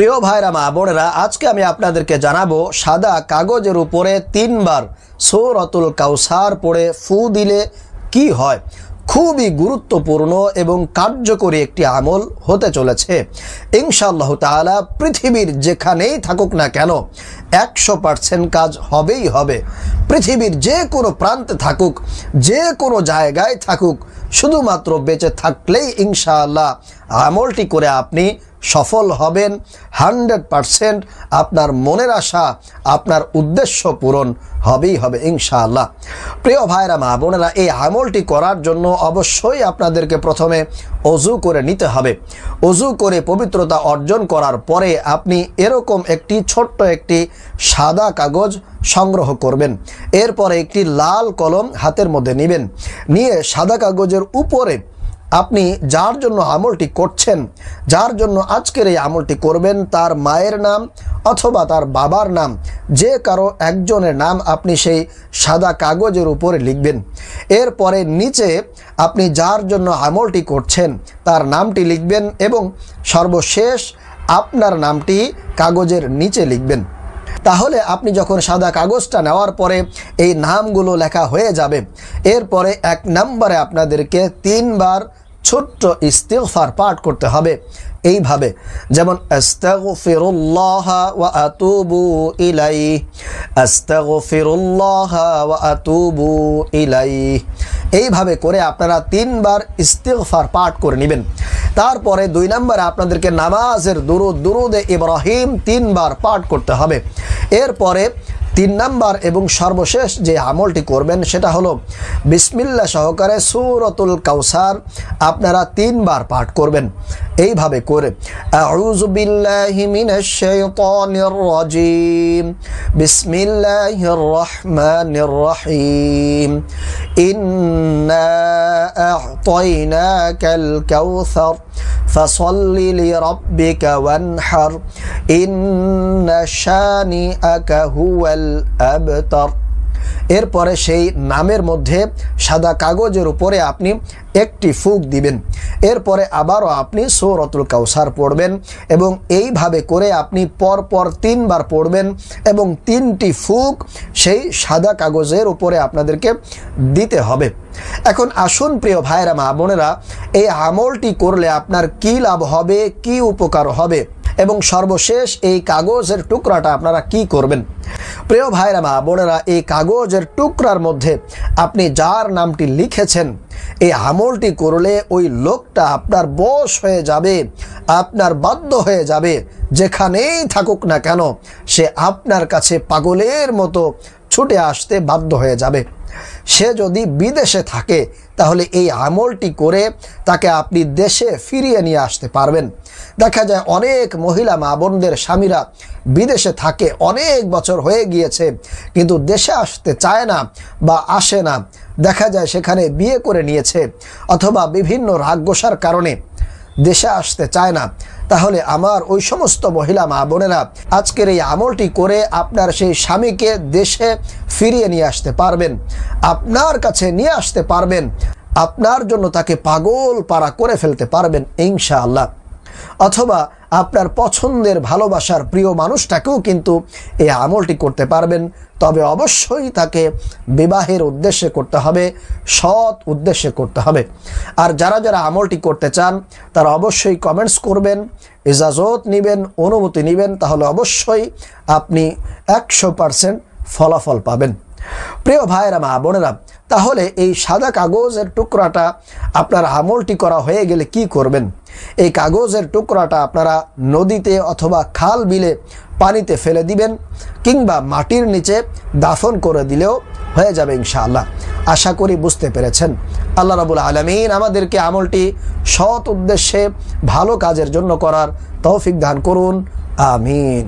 প্রিয় ভাইরা মা বোনেরা, আজকে আমি আপনাদেরকে জানাবো সাদা কাগজের উপরে 3 বার সূরাতুল কাউসার পড়ে ফু দিলে কি হয়। খুবই গুরুত্বপূর্ণ এবং কার্যকরী একটি আমল হতে চলেছে ইনশাআল্লাহ তাআলা। পৃথিবীর যেখানেই থাকুক না কেন 100% কাজ হবেই হবে। পৃথিবীর যে কোনো প্রান্তে থাকুক, যে কোনো জায়গায় থাকুক, শুধুমাত্র বেঁচে থাকলেই ইনশাআল্লাহ আমলটি করে আপনি সফল হবেন। 100% আপনার মনের আশা, আপনার উদ্দেশ্য পূরণ হবেই হবে ইনশাআল্লাহ। প্রিয় ভাইরা মা বোনেরা, এই আমলটি করার জন্য অবশ্যই আপনাদেরকে প্রথমে ওযু করে নিতে হবে। ওযু করে পবিত্রতা অর্জন করার পরে আপনি এরকম একটি ছোট্ট একটি সাদা কাগজ সংগ্রহ করবেন। এরপরে একটি লাল কলম হাতের মধ্যে নেবেন। নিয়ে সাদা কাগজের উপরে আপনি যার জন্য আমলটি করছেন, যার জন্য আজকের এই আমলটি করবেন, তার মায়ের নাম অথবা তার বাবার নাম, যে কারো একজনের নাম আপনি সেই সাদা কাগজের উপরে লিখবেন। এরপরে নিচে আপনি যার জন্য আমলটি করছেন তার নামটি লিখবেন এবং সর্বশেষ আপনার নামটি কাগজের নিচে লিখবেন। তাহলে আপনি যখন সাদা কাগজটা নেওয়ার পরে এই নামগুলো লেখা হয়ে যাবে, এরপরে 1 নম্বরে আপনাদেরকে 3 বার ছোট্ট ইস্তিগফার পাঠ করতে হবে এইভাবে, যেমন আস্তাগফিরুল্লাহ ওয়া আতুবু ইলাইহি, আস্তাগফিরুল্লাহ ওয়া আতুবু ইলাইহি। এইভাবে করে আপনারা 3 বার ইস্তিগফার পাঠ করে নেবেন। তারপরে 2 নম্বরে আপনাদেরকে নামাজের দুরুদে ইব্রাহিম 3 বার পাঠ করতে হবে। এরপরে 3 নম্বর এবং সর্বশেষ যে আমলটি করবেন সেটা হলো বিসমিল্লাহ সহকারে সূরাতুল কাউসার আপনারা 3 বার পাঠ করবেন। এইভাবে করে আউযু বিল্লাহি মিনাশ শাইতানির রাজিম, বিসমিল্লাহির রহমানির রহিম, ইন্না আ'তাইনাকাল কাউসার ফাসাল্লি লিরাব্বিকা ওয়ানহার, ইন্না শানিআকা হুয়াল আবতার। এরপরে সেই নামের মধ্যে সাদা কাগজের উপরে আপনি একটি ফুঁক দিবেন। এরপরে আবারও আপনি সূরাতুল কাউসার পড়বেন এবং এইভাবে করে আপনি পরপর 3 বার পড়বেন এবং 3টি ফুঁক সেই সাদা কাগজের উপরে আপনাদেরকে দিতে হবে। এখন আসুন প্রিয় ভাইরা মা বোনেরা, এই আমলটি করলে আপনার কি লাভ হবে, কি উপকার হবে এবং সর্বশেষ এই কাগজের টুকরাটা আপনারা কি করবেন। প্রিয় ভাইরা মা বোনেরা, এই কাগজের টুকরার মধ্যে আপনি যার নামটি লিখেছেন, এই আমলটি করলে ওই লোকটা আপনার বশ হয়ে যাবে, আপনার বাধ্য হয়ে যাবে। যেখানেই থাকুক না কেন সে আপনার কাছে পাগলের মতো ছুটে আসতে বাধ্য হয়ে যাবে। সে যদি বিদেশে থাকে তাহলে এই আমলটি করে তাকে আপনি দেশে ফিরিয়ে নিয়ে আসতে পারবেন। দেখা যায় অনেক মহিলা মা বোনদের স্বামীরা বিদেশে থাকে, অনেক বছর হয়ে গিয়েছে কিন্তু দেশে আসতে চায় না বা আসে না। দেখা যায় সেখানে বিয়ে করে নিয়েছে অথবা বিভিন্ন রাগগোসার কারণে দেশে আসতে চায় না। তাহলে আমার ওই সমস্ত মহিলা মা বোনেরা আজকের এই আমলটি করে আপনার সেই স্বামীকে দেশে ফিরিয়ে নিয়ে আসতে পারবেন, আপনার কাছে নিয়ে আসতে পারবেন, আপনার জন্য তাকে পাগল পারা করে ফেলতে পারবেন ইনশাআল্লাহ। অথবা আপনার পছন্দের ভালোবাসার প্রিয় মানুষটাকেও কিন্তু এই আমলটি করতে পারবেন। তবে অবশ্যই তাকে বিবাহের উদ্দেশ্যে করতে হবে, সৎ উদ্দেশ্যে করতে হবে। আর যারা যারা আমলটি করতে চান তারা অবশ্যই কমেন্টস করবেন, ইজাজত নেবেন, অনুমতি নেবেন, তাহলে অবশ্যই আপনি 100% ফলাফল পাবেন। প্রিয় ভাইরা মা বোনেরা, তাহলে এই সাদা কাগজের টুকরাটা আপনার আমলটি করা হয়ে গেলে কি করবেন? এই কাগজের টুকরাটা আপনারা নদীতে অথবা খাল বিলে পানিতে ফেলে দিবেন কিংবা মাটির নিচে দাফন করে দিলেও হয়ে যাবে ইনশাআল্লাহ। আশা করি বুঝতে পেরেছেন। আল্লাহ রাব্বুল আলামিন আমাদেরকে আমলটি সৎ উদ্দেশ্যে ভালো কাজের জন্য করার তৌফিক দান করুন। আমিন।